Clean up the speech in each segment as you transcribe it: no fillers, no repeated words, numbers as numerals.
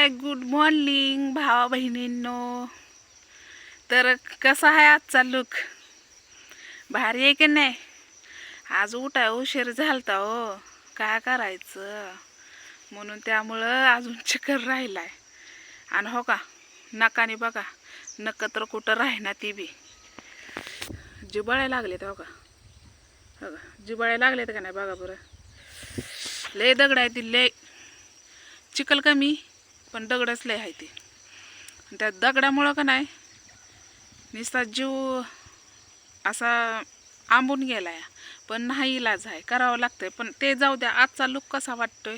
Hi good morning भावा बहिणींनो. तर कसा आहे आजचा लुक? भारी आहे की नाही? आज उठाय उशीर झालता हो, काय करायचं म्हणून त्यामुळं अजून चिकन राहिलाय. आणि हो का नकाने बघा, नक तर कुठं राहीना ती बी जिबळे लागलेत. हो का जिबळे लागलेत का नाही बघा बरं. लय दगड आहे ती, लय चिकल कमी पण दगडच लय आहे ती. त्या दगडामुळं का नाही नुसता जीव असा आंबून गेलाय. पण नाही इलाज आहे, करावं लागतंय. पण ते जाऊ द्या, आजचा लुक कसा वाटतोय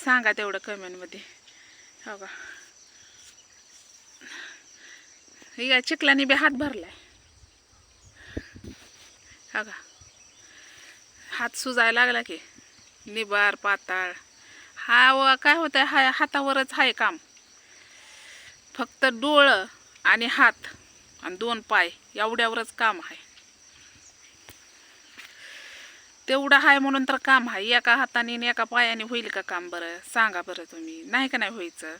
सांगा तेवढं कमेंटमध्ये. हो का हे काय चिखलाने बी हात भरलाय. हो का हात सुजायला लागला की निबार पाताळ. हा काय होतं, हा हातावरच आहे काम. फक्त डोळं आणि हात आणि 2 पाय एवढ्यावरच काम आहे. तेवढं आहे म्हणून तर काम आहे. एका हाताने आणि एका पायाने होईल का काम? बरं सांगा बरं तुम्ही, नाही का नाही व्हायचं.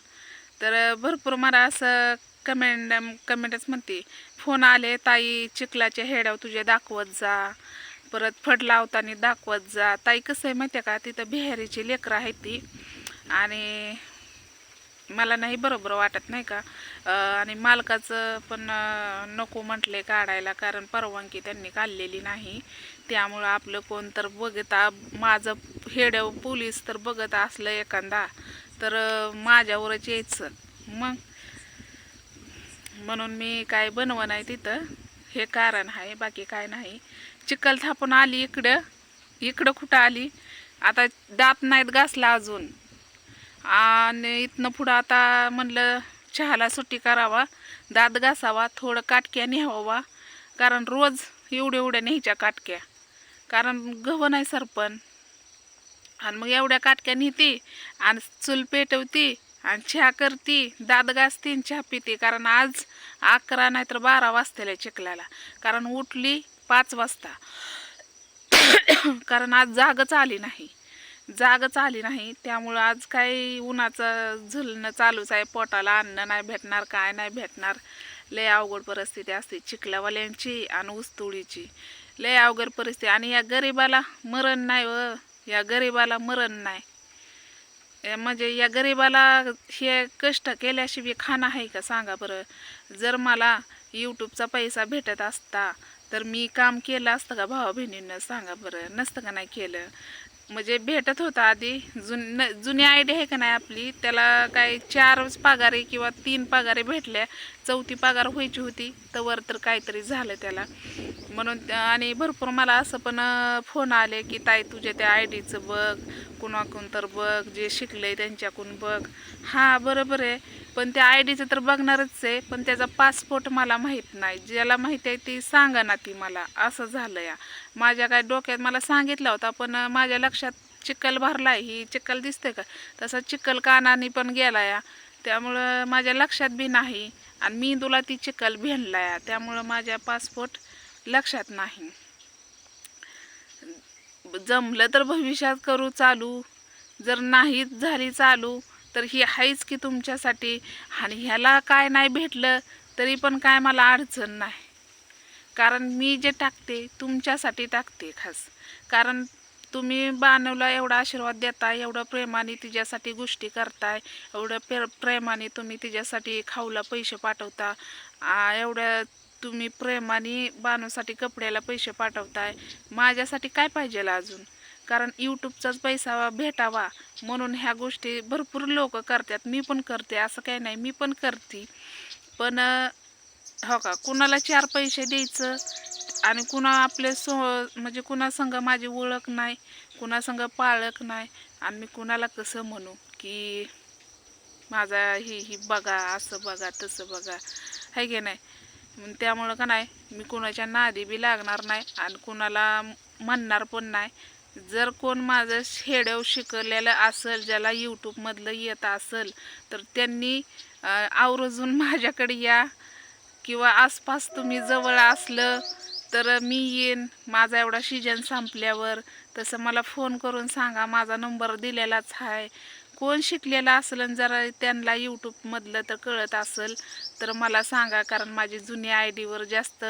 तर भरपूर मला असं कमेंटच म्हणते, फोन आले ताई चिखलाच्या हेड्यावर तुझे दाखवत जा, परत फड लावताना दाखवत जा. ताई कसं आहे माहिती आहे का, तिथं बिहारीची लेकरं आहेत ती, आणि मला नाही बरोबर वाटत नाही का. आणि मालकाचं पण नको म्हटले काढायला, कारण परवानगी त्यांनी काढलेली नाही. त्यामुळं आपलं कोण तर बघता, माझं हेड्याव पोलीस तर बघत असलं एखादा तर माझ्यावरच यायचं मग. म्हणून मी काय बनव नाही तिथं, हे कारण आहे, बाकी काय नाही. चिखल थापून आली इकडं कुठं आली. आता दात नाहीत घासला अजून, आणि इथनं पुढं आता म्हणलं चहाला सुट्टी करावा, दात घासावा, थोडं काटक्या न्यावा. कारण रोज एवढ्या न्यायच्या काटक्या, कारण गव्हा नाही सरपण. आणि मग एवढ्या काटक्या नेती आणि चूल पेटवती आणि चहा करती, दात घासती आणि चहा पिती. कारण आज 11 नाही तर 12 वाजतेल्या चिखलाला, कारण उठली 5 वाजता. कारण आज जागच आली नाही. त्यामुळं आज काही उन्हाचं झुलणं चालूच आहे. पोटाला अन्न नाही भेटणार, काय नाही भेटणार. लय अवघड परिस्थिती असते चिखलावाल्यांची आणि ऊसतोडीची, लय अवघड परिस्थिती. आणि या गरिबाला मरण नाही व, या गरिबाला मरण नाही. म्हणजे या गरिबाला हे कष्ट केल्याशिवाय खाणं आहे का सांगा बरं. जर मला यूट्यूबचा पैसा भेटत असता तर मी काम केलं असतं का भावा बहिणींना सांगा बरं. नसतं का नाही केलं. म्हणजे भेटत होता आधी, जुनी आयडिया आहे का नाही आपली, त्याला काय 4 पगारे किंवा 3 पगारे भेटल्या, 4थी पगार व्हायची होती तवर तर काहीतरी झालं त्याला म्हणून. आणि भरपूर मला असं पण फोन आले की ताई तुझ्या त्या आयडीचं बघ, कुणाकडून तर बघ, जे शिकले त्यांच्याकडून बघ. हां बरोबर आहे, पण त्या आयडीचं तर बघणारच आहे, पण त्याचा पासपोर्ट मला माहीत नाही. ज्याला माहीत आहे ती सांगा ना ती मला. असं झालं या माझ्या काय डोक्यात, मला सांगितलं होता पण माझ्या लक्षात चिखल भरलाय, ही चिखल दिसते का तसा चिखल कानाने पण गेला या, त्यामुळं माझ्या लक्षात बी नाही. आणि मी तुला ती चिखल भेटला या, त्यामुळं माझ्या पासपोर्ट लक्षात नाही. जमलं तर भविष्यात करू चालू, जर नाहीच झाली चालू तर ही आहेच की तुमच्यासाठी. आणि ह्याला काय नाही भेटलं तरी पण काय मला अडचण नाही, कारण मी जे टाकते तुमच्यासाठी टाकते खास. कारण तुम्ही बानवला एवढा आशीर्वाद देताय, एवढं प्रेमाने तिच्यासाठी गोष्टी करताय, एवढं प्रेमाने तुम्ही तिच्यासाठी खाऊला पैसे पाठवता, एवढं तुम्ही प्रेमाने बानूसाठी कपड्याला पैसे पाठवताय. माझ्यासाठी काय पाहिजे अजून? कारण यूट्यूबचाच पैसा भेटावा म्हणून ह्या गोष्टी भरपूर लोक करतात. मी पण करते, असं काही नाही, मी पण करते. पण हो का कुणाला 4 पैसे द्यायचं आणि कुणा आपले म्हणजे कुणासंग माझी ओळख नाही, कुणासंग पाळख नाही, आणि मी कुणाला कसं म्हणू की माझा ही बघा, असं बघा, तसं बघा, आहे की नाही. त्यामुळं का नाही मी कुणाच्या नादी बी लागणार नाही आणि कुणाला म्हणणार पण नाही. जर कोण माझं हेड्याव शिकलेलं असेल, ज्याला यूट्यूबमधलं येत असेल, तर त्यांनी आवर्जून माझ्याकडे या, किंवा आसपास तुम्ही जवळ असलं तर मी येईन माझा एवढा सीजन संपल्यावर. तसं मला फोन करून सांगा, माझा नंबर दिलेलाच आहे. कोण शिकलेला असेल आणि जरा त्यांना यूट्यूबमधलं तर कळत असेल तर मला सांगा, कारण माझी जुनी आय डीवर जास्त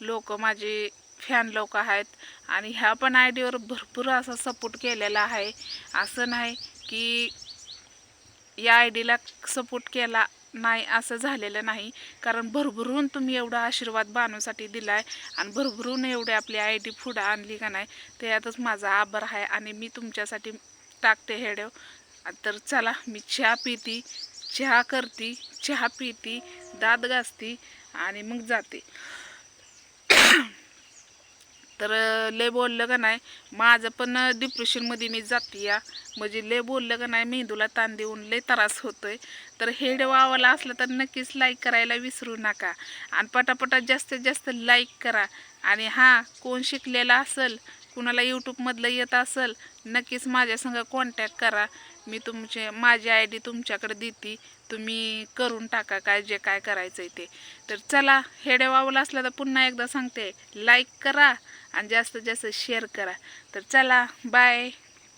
लोक माझे फॅन लोक आहेत आणि ह्या पण आय डीवर भरपूर असा सपोर्ट केलेला आहे. असं नाही की या आय डीला सपोर्ट केला नाही असं झालेलं नाही, कारण भरभरून तुम्ही एवढा आशीर्वाद बानूसाठी दिलाय आणि भरभरून एवढे आपली आय डी पुढं आणली का नाही, त्यातच माझा आभार आहे आणि मी तुमच्यासाठी टाकते हेडव. तर चला मी चहा पिती, चहा करती, चहा पिती, दात घासती आणि मग जाते. तर लय बोललं का नाही, माझं पण डिप्रेशनमध्ये मी जाते या, म्हणजे लय बोललं का नाही मेंदूला ताण देऊन लय त्रास होतोय. तर हेड वावाला असलं तर नक्कीच लाईक करायला विसरू नका आणि पटापटा जास्तीत जास्त लाईक करा. आणि हां, कोण शिकलेला असेल, कुणाला यूट्यूबमधलं येत असेल, नक्कीच माझ्यासंग कॉन्टॅक्ट करा. मी माझी आय डी तुमच्याकडे देते, तुम्ही करून टाका काय जे काय करायचं आहे ते. तर चला, हेडे वावला असलं तर पुन्हा एकदा सांगते, लाईक करा आणि जास्तीत जास्त शेअर करा. तर चला, बाय.